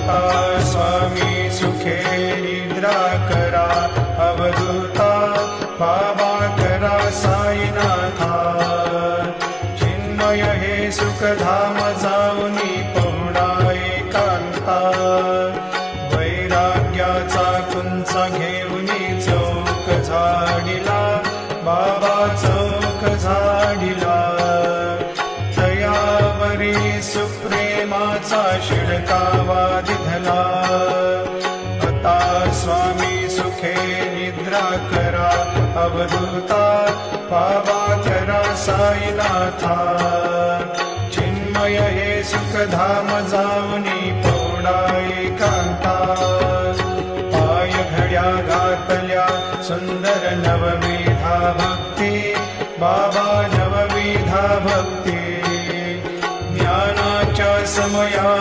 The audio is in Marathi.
आता स्वामी सुखे निद्रा करा अवधूता बाबा करा साईनाथा चिन्मय हे सुखधाम जाऊनी पहुडा एकांता वैराग्याचा कुंचा घेऊनी चौक झाडिला बाबा चौक झाडिला तयावरी सुप्रेमाचा शिडकावा दिधला आता स्वामी सुखे निद्रा करा अवधूता बाबा करा साईनाथा चिन्मय हे सुखधाम जाऊनी पौडा एकांता पाय घड्या घातल्या सुंदर नवविधा भक्ती बाबा नवविधा भक्ती ज्ञानाच्या समया